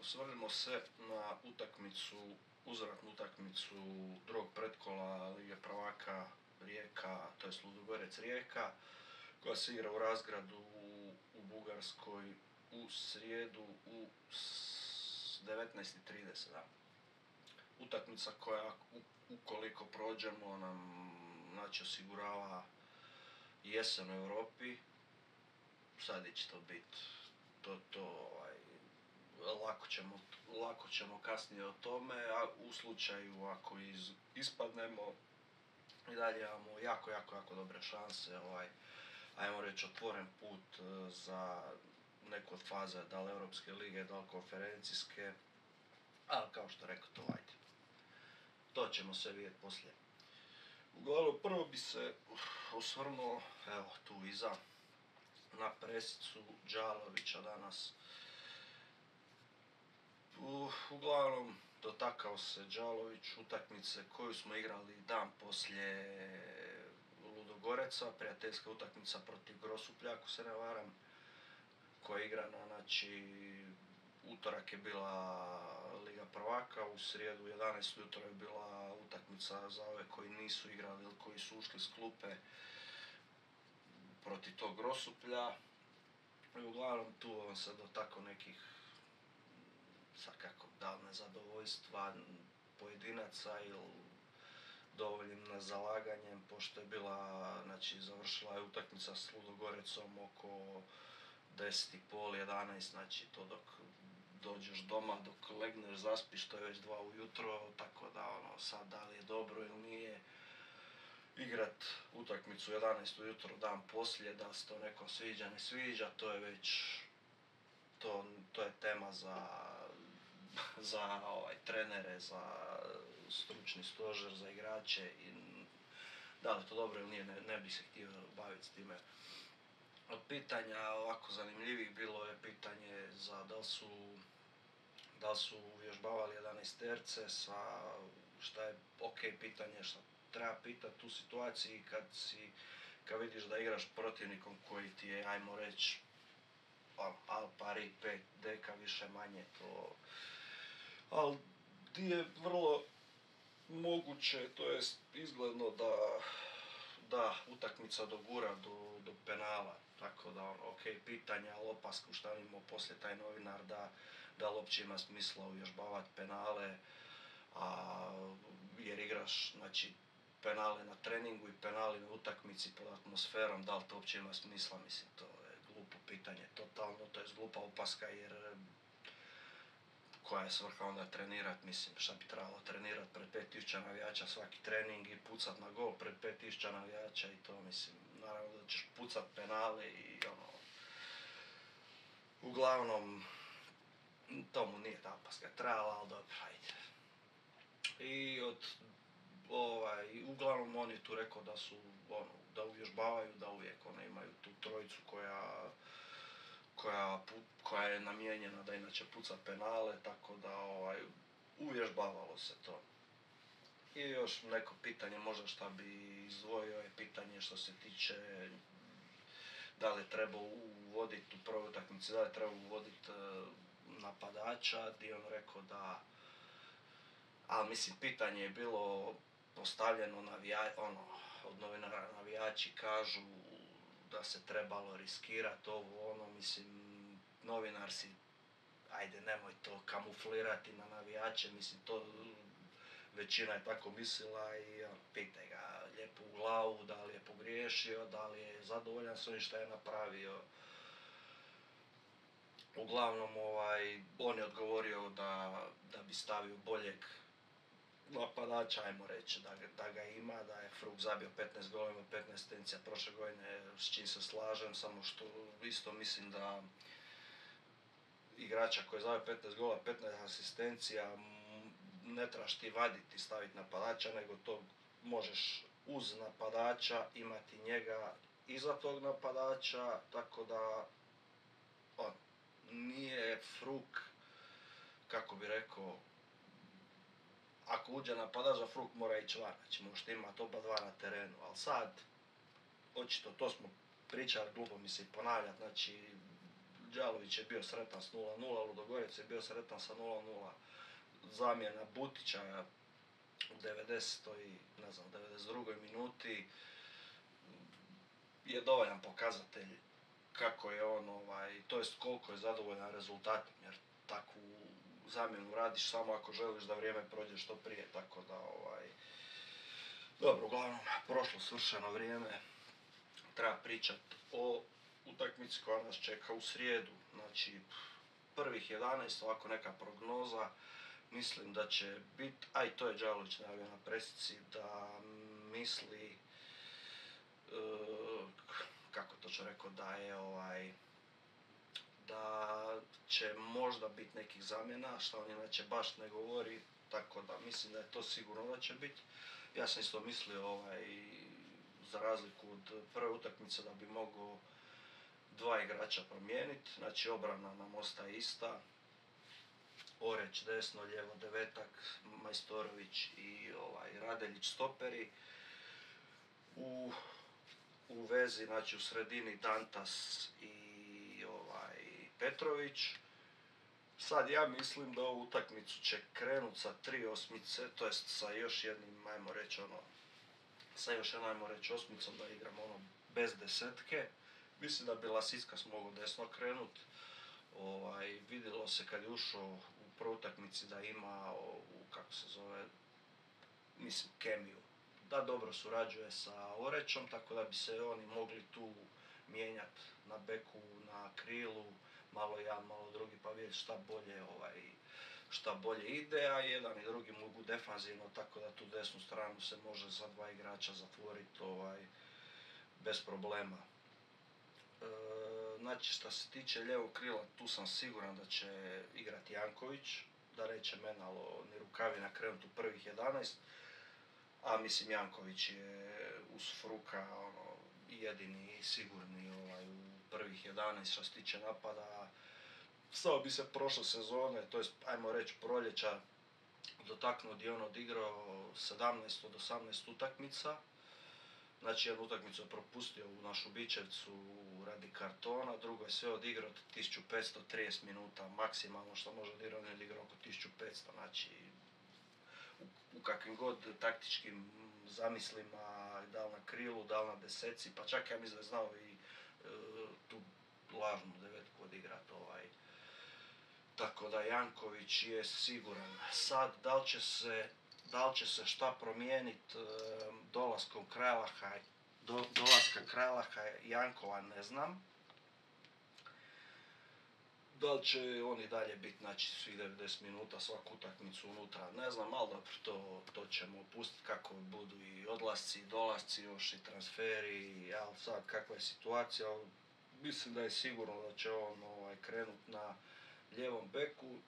Osvrnimo se na utakmicu, uzvratnu utakmicu drugog pretkola Lige prvaka Rijeka, to je Ludogorec Rijeka, koja se igra u Razgradu u Bugarskoj u srijedu u 19:30. Utakmica koja, ukoliko prođemo, nam osigurava jesen u Europi. Sad će to biti, lako ćemo kasnije o tome, a u slučaju ako ispadnemo i dalje imamo jako dobre šanse, ajmo reći otvoren put za neku od faze, da li Europske lige, da li konferencijske, ali kao što rekao, to ćemo sve vidjeti poslije. Uglavnom, prvo bi se osvrnuo, evo tu iza, na presicu Đalovića danas. Uglavnom, dotakao se Đalović utakmice koju smo igrali dan poslije Ludogoreca, prijateljska utakmica protiv Grosuplja, ako se ne varam, koja je igrana, utorak je bila Liga prvaka, u srijedu 11 ujutro je bila utakmica za ove koji nisu igrali ili koji su ušli s klupe protiv tog Grosuplja. I uglavnom tu on se dotakao nekih da li nezadovoljstva pojedinaca ili dovoljnim nezalaganjem, pošto je bila, završila je utakmica s Ludogorecom oko 10:30, 11, to dok dođeš doma, dok legneš, zaspiš, to je već 2 ujutro, tako da sad da li je dobro ili nije igrat utakmicu 11 ujutro dan poslije, da se to nekom sviđa, ne sviđa, to je već, to je tema za trenere, za stručni stožer, za igrače i da li je to dobro ili nije, ne bih se htio baviti s time. Od pitanja ovako zanimljivih bilo je pitanje za da li su uvježbavali 11-terce, šta je pitanje, šta treba pitati u situaciji kad vidiš da igraš protivnikom koji ti je, ajmo reći, al pari 5 deka više manje, to, ali ti je vrlo moguće, to je izgledno da utakmica dogura do penala, tako da pitanja, ali opasku šta imao poslije taj novinar da li uopće ima smisla uvježbavati penale, jer igraš, penale na treningu i penali na utakmici pod atmosferom, da li to uopće ima smisla, mislim, to je glupo pitanje, totalno, to je glupa opaska, jer koja je svrha onda trenirati, mislim, šta bi trebalo trenirati pred 5000 navijača svaki trening i pucat na gol pred 5000 navijača i to, mislim, naravno da ćeš pucat penale i uglavnom, tomu nije ta opaska trebala, ali dobro, ajde. I uglavnom on je tu rekao da su, da uvježbavaju, da uvijek imaju tu trojicu koja je namijenjena da inače puca penale, tako da uvježbavalo se to. I još neko pitanje, možda šta bi izdvojio, je pitanje što se tiče da li treba uvoditi u prvoj utakmici, da li treba uvoditi napadača, gdje on rekao da, ali mislim pitanje je bilo postavljeno od novinara, navijači kažu da se trebalo riskirati mislim, novinar si, ajde nemoj to kamuflirati na navijače, mislim to većina je tako mislila i pitaj ga lijepo u glavu da li je pogriješio, da li je zadovoljan s onim što je napravio. Uglavnom on je odgovorio da bi stavio boljeg napadača, ajmo reći, da ga ima, da je Fruk zabio 15 golova, 15 asistencija prošle godine, s čim se slažem, samo što isto mislim da igrača koji je zabio 15 golova, 15 asistencija, ne trebaš ti vaditi i staviti napadača, nego to možeš uz napadača imati njega iza tog napadača, tako da nije Fruk, kako bi rekao, ako uđe napadač za Fruk mora ići van, možete imati oba dva na terenu, ali sad, očito to smo pričali, glupo mi se ponavljati, Đalović je bio sretan s 0:0, Ludogorec je bio sretan sa 0:0. Zamjena Butića u 90. ne znam, 92. minuti je dovoljan pokazatelj kako je on, to jest koliko je zadovoljan rezultatom, jer takvu zamjenu radiš samo ako želiš da vrijeme prođe što prije, tako da dobro, uglavnom, prošlo svršeno vrijeme, treba pričati o utakmici koja nas čeka u srijedu, znači prvih 11, ovako neka prognoza, mislim da će biti, a i to je Đalović najavio na presici, da misli, kako to ću rekao, da je da će možda biti nekih zamjena, što on inače baš ne govori, tako da mislim da je to sigurno da će biti. Ja sam isto mislio za razliku od prve utakmice da bi mogao dva igrača promijeniti, znači obrana nam ostaje ista, Oreć desno, lijevo Devetak, Majstorović i Radeljić stoperi. U vezi, znači u sredini Dantas i Petrović. Sad ja mislim da ovu utakmicu će krenuti sa 3 osmice, to jest sa još jednim, ajmo reći osmicom da igramo bez desetke. Mislim da bi Lasickas mogao desno krenut. Vidjelo se kad je ušao u prvoj utakmici da ima kemiju. Da dobro surađuje sa Orećom, tako da bi se oni mogli tu mijenjati na beku, na krilu, malo jedan, malo drugi, pa vidjeti šta bolje ide, a jedan i drugi mogu defanzivno, tako da tu desnu stranu se može za dva igrača zatvoriti bez problema. Znači, što se tiče lijevog krila, tu sam siguran da će igrati Janković, da neće Menalo ni Rukavina krenuti u prvih 11, a mislim Janković je uz Fruka jedini sigurni u prvih 11 što se tiče napada. Samo bi se prošle sezone, to jest ajmo reći proljeća, dotaknuo gdje on odigrao 17 od 18 utakmica. Znači jednu utakmicu je propustio u našu Bičevcu radi kartona, drugo je sve odigrao 1530 minuta, maksimalno što može odigrati, on je odigrao oko 1500, znači u kakvim god taktičkim zamislima, da li na krilu, da li na deseci, pa čak ja mislim da je znao i tu lažnu devetku odigrat. Tako da Janković je siguran. Sad, da li će se šta promijeniti dolaskom dolaska Krajlaha Jankova, ne znam. Da li će oni dalje biti, znači, svih 90 minuta, svaku utakmicu unutra, ne znam, ali dobro, to ćemo pustiti kako budu i odlasci, i dolasci, još i transferi, ali sad kakva je situacija, mislim da je sigurno da će on krenuti na lijevom beku,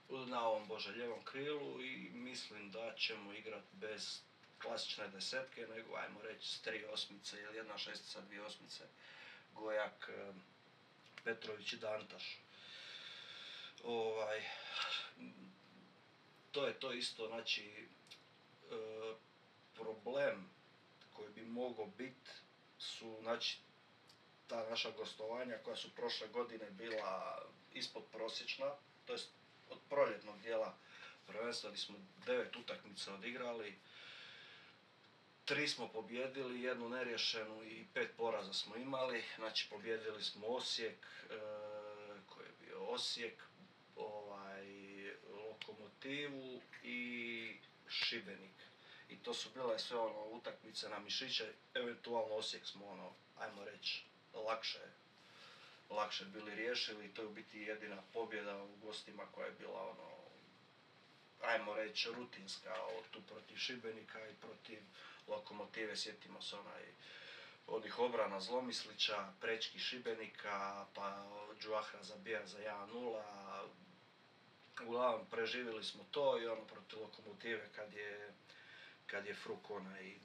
lijevom krilu i mislim da ćemo igrati bez klasične desetke, nego ajmo reći s 3 osmice ili jedna šestica, 2 osmice, Gojak, Petrović i Dantaš. To je to isto, znači problem koji bi mogao biti su, znači, ta naša gostovanja koja su prošle godine bila ispod prosječna, to jest od proljetnog dijela prvenstva smo 9 utakmica odigrali, 3 smo pobjedili, 1 neriješenu i 5 poraza smo imali, znači pobjedili smo Osijek, Lokomotivu i Šibenik. I to su bile sve utakmice na mišiće, eventualno Osijek smo ajmo reći, lakše bili riješili i to je u biti jedina pobjeda u gostima koja je bila ajmo reći rutinska, tu protiv Šibenika i protiv Lokomotive, sjetimo se onih obrana Zlomislića, prečki Šibenika, pa Džuahra zabija za 1:0, uglavnom preživjeli smo to i protiv Lokomotive kad je Fruk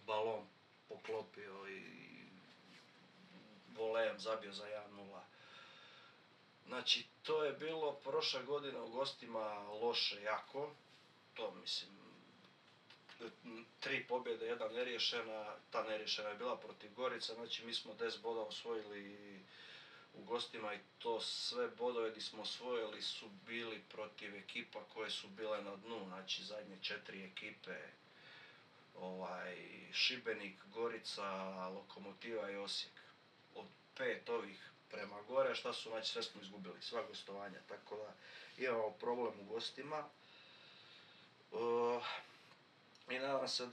balon poklopio i volejem zabio za 1:0. Znači, to je bilo prošle godine u gostima loše jako, to mislim, 3 pobjede, 1 neriješena, ta neriješena je bila protiv Gorica, znači mi smo 10 bodova osvojili u gostima i to sve bodove gdje smo osvojili su bili protiv ekipa koje su bile na dnu, znači zadnje 4 ekipe, Šibenik, Gorica, Lokomotiva i Osijek. Od 5 ovih prema gore, šta su, znači sve smo izgubili, sva gostovanja, tako da imamo problem u gostima. I nadam se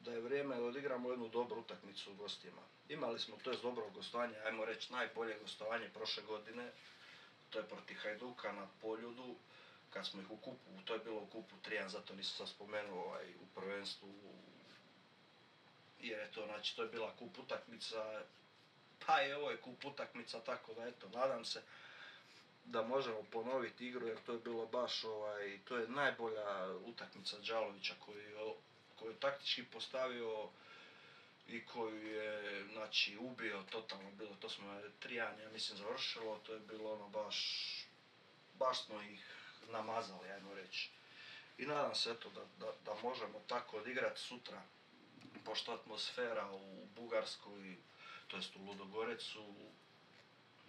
da je vrijeme da odigramo jednu dobru utakmicu u gostima. Imali smo, to je dobro gostovanje, ajmo reći najbolje gostovanje prošle godine, to je protiv Hajduka na Poljudu, kad smo ih u kupu, to je bilo u kupu 3-1, zato nisam sad spomenuo u prvenstvu, jer je to, znači to je bila kup utakmica, pa i ovo je kup utakmica, tako da eto, nadam se da možemo ponoviti igru, jer to je bilo baš, to je najbolja utakmica Đalovića koju je taktički postavio i koju je, znači, ubio totalno bilo, to smo 3-1, ja mislim, završilo, to je bilo ono baš smo ih namazali, ajmo reći. I nadam se, eto, da možemo tako odigrati sutra, pošto atmosfera u Bugarskoj, to jest u Ludogorecu,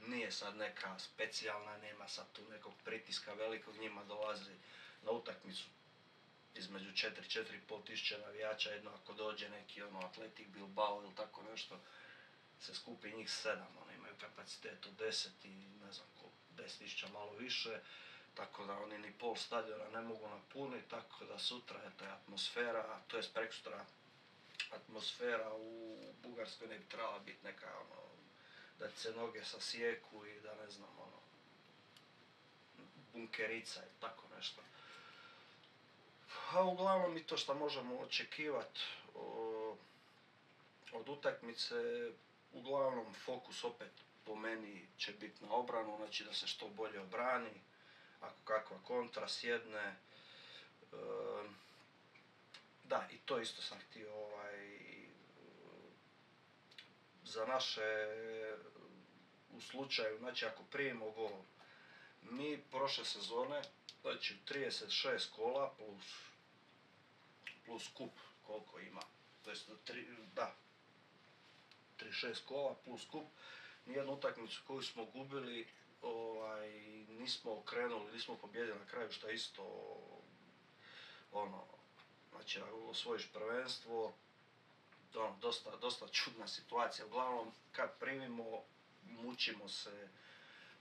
nije sad neka specijalna, nema sad tu nekog pritiska velikog, njima dolazi na utakmicu između 4-4,5 tisuća navijača, jedno ako dođe neki Atletik Bilbao ili tako nešto, se skupi njih 7, oni imaju kapacitet od 10 i ne znam koliko, 10.000 malo više, tako da oni ni pol stadiona ne mogu napuniti, tako da sutra je atmosfera, to jest preksutra, atmosfera u Bugarskoj ne bi trebala biti neka da se noge sasijeku i da ne znam bunkerica ili tako nešto. A uglavnom i to što možemo očekivati od utakmice, uglavnom fokus opet po meni će biti na obranu, znači da se što bolje obrani, ako kakva kontra sjedne. Da, i to isto sam htio za naše, u slučaju, znači ako primimo gol, mi prošle sezone, znači 36 kola plus kup koliko ima, to jest 36 kola plus kup, nijednu utakmicu koju smo gubili nismo okrenuli, nismo pobjedili na kraju, što je isto znači osvojiš prvenstvo, dosta čudna situacija. Uglavnom kad primimo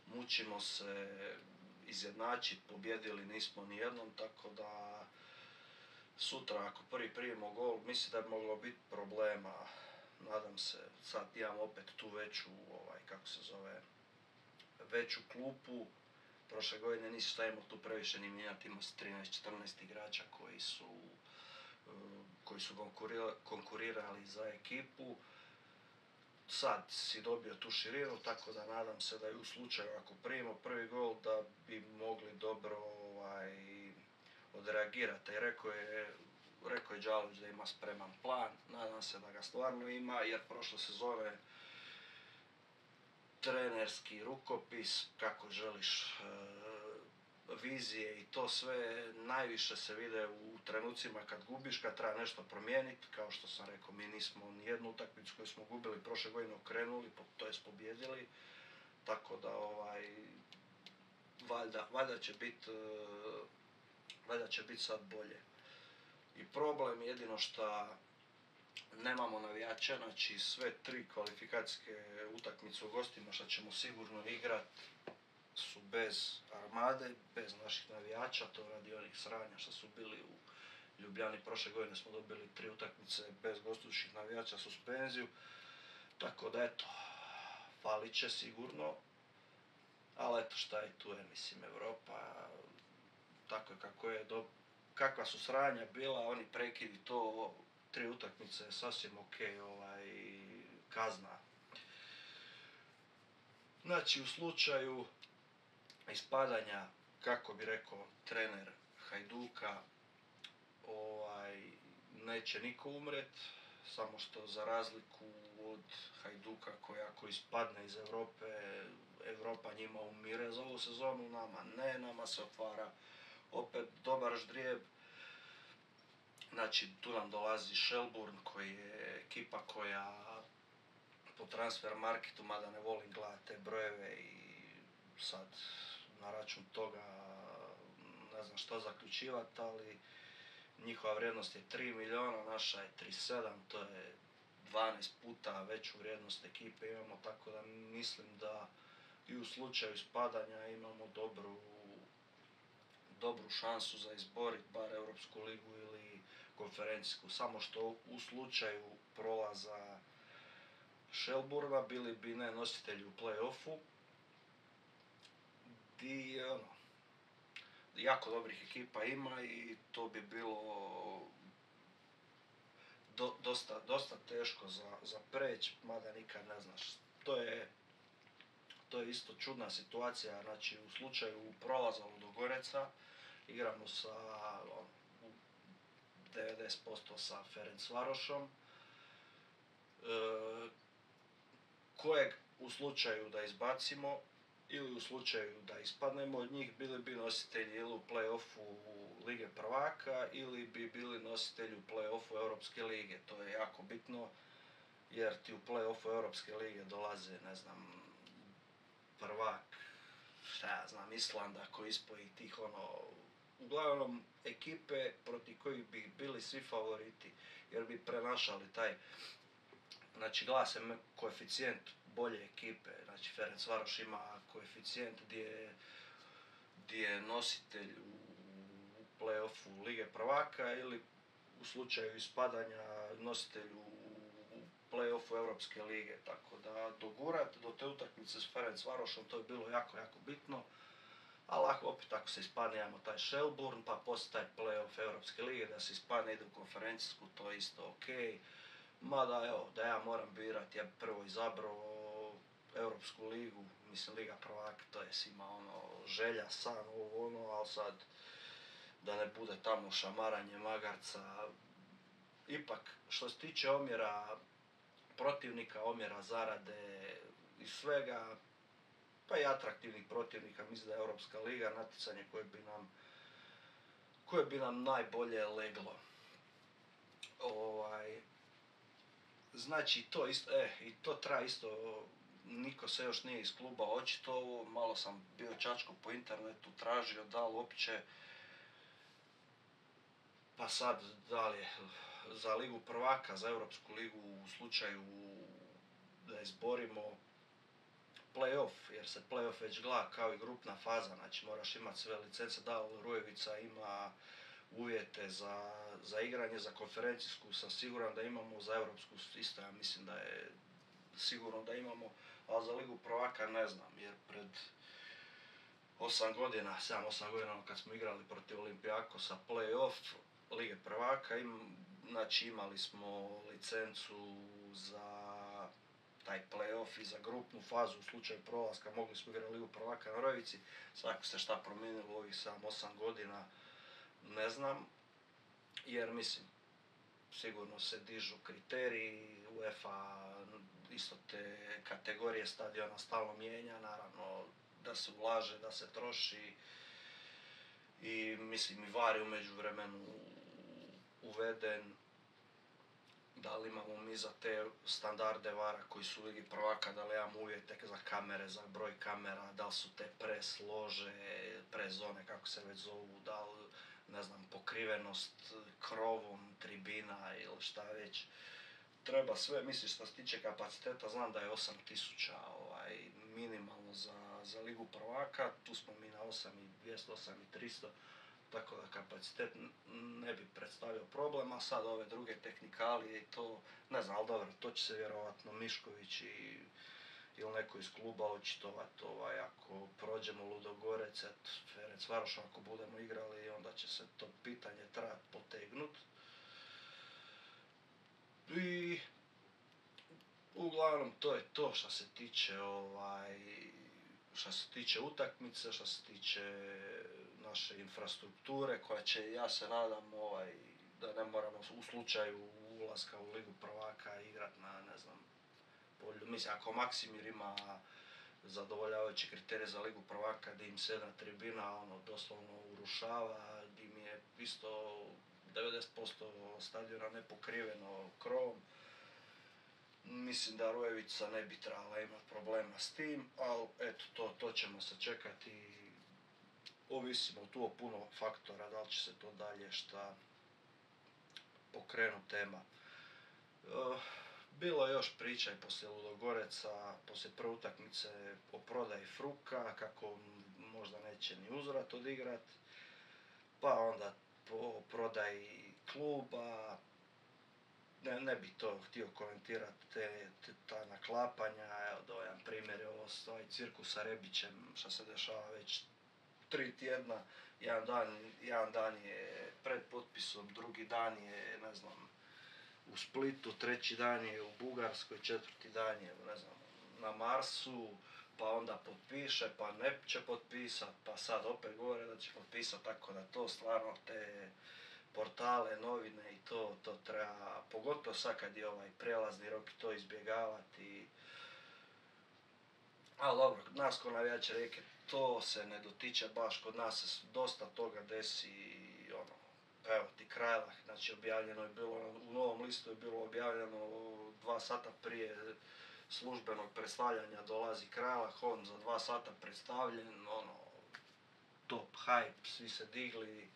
mučimo se izjednačiti, pobjedili nismo nijednom, tako da sutra ako prvi primimo gol, mislim da bi moglo biti problema. Nadam se, sad imamo opet tu veću klupu. Prošle godine nisu stajemo tu previše ni mijenjati, ima 13-14 igrača koji su konkurirali za ekipu. Sad si dobio tu širinu, tako da nadam se da i u slučaju ako primimo prvi gol da bi mogli dobro odreagirati. Rekao je Đalović da ima spreman plan, nadam se da ga stvarno ima, jer prošle sezone trenerski rukopis, kako želiš, vizije i to sve najviše se vide u trenucima kad gubiš, kad treba nešto promijeniti. Kao što sam rekao, mi nismo ni jednu utakmicu koju smo gubili prošle godine okrenuli, to jest pobjedili, tako da valjda će biti sad bolje. I problem jedino što nemamo navijača, znači sve 3 kvalifikacijske utakmice u gostima što ćemo sigurno igrati su bez Armade, bez naših navijača, to radi onih sranja što su bili u Ljubljani. Prošle godine smo dobili 3 utakmice bez gostujućih navijača, suspenziju, tako da eto, falit će sigurno, ali eto šta je tu, mislim, Europa, tako je kako je, kakva su sranja bila, oni prekidi to, 3 utakmice, sasvim ok, kazna. Znači, u slučaju ispadanja, kako bi rekao trener Hajduka, neće niko umret, samo što za razliku od Hajduka koja ako ispadne iz Europe, Europa njima umire za ovu sezonu, nama ne, nama se otvara opet dobar ždrijeb. Znači, tu nam dolazi Shelbourne koji je ekipa koja po po transfer marketu, mada ne volim gledati te brojeve i sad na račun toga ne znam što zaključivati, ali njihova vrijednost je 3 milijuna, naša je 37, to je 12 puta veću vrijednost ekipe imamo, tako da mislim da i u slučaju spadanja imamo dobru šansu za izboriti bar Europsku ligu ili konferencijsku. Samo što u slučaju prolaza Shelbourna bili bi ne nositelji u play-offu, di jako dobrih ekipa ima i to bi bilo dosta teško za preći, mada nikad ne znaš. To je isto čudna situacija, znači u slučaju prolaza Ludogoreca igramo sa 90% sa Ferencvarošom, kojeg u slučaju da izbacimo ili u slučaju da ispadnemo od njih bili bi nositelji ili u play-offu Lige prvaka ili bi bili nositelji u play-offu Europske lige. To je jako bitno jer ti u play-offu Europske lige dolaze, ne znam, prvak, šta ja znam, Islanda koji ispoji tih uglavnom ekipe protiv kojih bi bili svi favoriti jer bi prenašali taj, znači gleda se koeficijent bolje ekipe, znači Ferencvaroš ima koeficijent gdje je nositelj u play-offu Lige prvaka ili u slučaju ispadanja nositelj u play-offu Europske lige, tako da dogurat do te utakmice s Ferencvarošom to je bilo jako, jako bitno, ali opet ako se ispadne imamo taj Shelbourne, pa poslije taj play-off Europske lige, da se ispadne ide u konferencijsku, to je isto okej. Mada evo, da ja moram birati, ja bi prvo izabrao Europsku ligu, mislim Liga prvaka, to je svima želja, san, ali sad da ne bude tamo šamaranje magarca. Ipak, što se tiče omjera protivnika, omjera zarade i svega, pa i atraktivnih protivnika, mislim da je Europska liga natjecanje koje bi nam najbolje leglo. Znači to isto, i to treba isto, niko se još nije iz kluba očitovao, malo sam bio čačko po internetu, tražio da li uopće, pa sad da li je za Ligu prvaka, za Europsku ligu u slučaju da izborimo play-off, jer se play-off već gleda kao i grupna faza, znači moraš imati sve licence, da Rujevica ima uvjete za igranje, za konferencijsku sam siguran da imamo, za europsku isto ja mislim da je sigurno da imamo, ali za Ligu prvaka ne znam, jer pred 7-8 godina kad smo igrali protiv Olimpijakosa play-off Lige prvaka, znači imali smo licencu za taj play-off i za grupnu fazu u slučaju prolaska, mogli smo igrati Ligu prvaka na Rojevici, svako se šta promijenilo u ovih 7-8 godina, ne znam, jer mislim, sigurno se dižu kriteriji, UEFA isto te kategorije stadiona stalno mijenja, naravno da se ulaže, da se troši i mislim i VAR je u međuvremenu uveden, da li imamo mi za te standarde VAR-a koji su u Ligi prvaka, da li imamo uvjete za kamere, za broj kamera, da li su te press lože, press zone, kako se već zovu, da li, ne znam, pokrivenost krovom, tribina ili šta već. Treba sve, mislim što se tiče kapaciteta, znam da je 8000 minimalno za Ligu prvaka, tu smo mi na 8200, 8300, tako da kapacitet ne bi predstavio problem, a sad ove druge tehnikalije i to, ne znam, ali dobro, to će se vjerovatno Mišković ili neko iz kluba očitovati, ako prođemo Ludogorec, Ferencvaroš, ako budemo igrali, onda će se to pitanje trebati potegnuti. I uglavnom to je to što se tiče utakmice, što se tiče naše infrastrukture koja će, ja se nadam, da ne moramo u slučaju ulaska u Ligu prvaka igrati na, ne znam, polju. Mislim, ako Maksimir ima zadovoljavajući kriterij za Ligu prvaka, gdje im se jedna tribina doslovno urušava, gdje mi je isto 90% stadiona nepokriveno krovom, Mislim da Rujevica ne bi trebala imati problema s tim, ali eto, to ćemo sačekati i ovisimo tu o puno faktora, da li će se to dalje šta pokrenut tema. Bilo je još priča i poslije Ludogoreca, poslije prve utakmice o prodaji Fruka, kako možda neće ni uzvrat odigrat, pa onda po prodaji kluba, ne bi to htio komentirati ta naklapanja, evo dojan primjer je ovo ovaj cirkus sa Rebićem, što se dešava već 3 tjedna, jedan dan je pred potpisom, drugi dan je, ne znam, u Splitu, treći dan je u Bugarskoj, četvrti dan je, ne znam, na Marsu, pa onda potpiše, pa ne će potpisat, pa sad opet govore da će potpisat, tako da to stvarno te portale, novine i to treba, pogotovo sad kad je ovaj prelazni rok to izbjegavati. Ali dobro, nas ko navijače Rijeke to se ne dotiče baš, kod nas se dosta toga desi, ono, evo ti Krajlah, znači objavljeno je bilo, u Novom listu je bilo objavljeno 2 sata prije službenog predstavljanja dolazi Krajlah, on za 2 sata predstavljen, ono, top hype, svi se digli,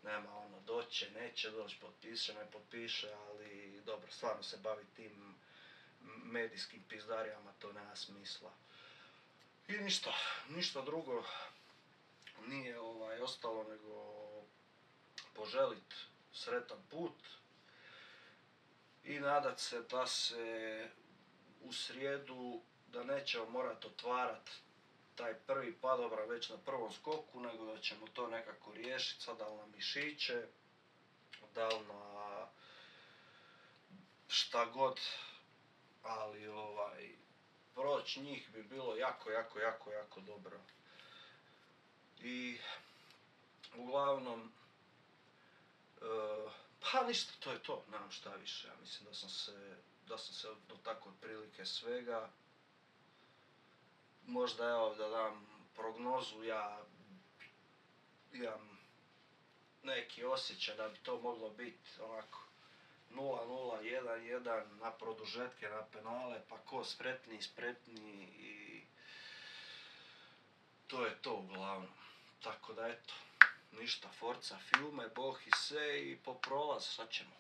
nema ono, doće, neće doći, potpiše, ne potpiše, ali dobro, stvarno se bavi tim medijskim pizdarijama, to nema smisla. I ništa drugo nije ostalo nego poželit sretan put i nadat se da se u srijedu, da nećemo morati otvarat taj prvi padobran već na prvom skoku, nego da ćemo to nekako riješiti, sad da li na mišiće, da li na šta god, ali proći njih bi bilo jako dobro. I uglavnom, pa ništa, to je to, nemam šta više, ja mislim da sam se dotakao otprilike svega. Možda evo da dam prognozu, ja imam neki osjećaj da bi to moglo biti onako 0-0, 1-1 na produžetke, na penale, pa ko spretniji i to je to uglavnom. Tako da eto, ništa, forza, filme, boh i se i po prolaz, sad ćemo.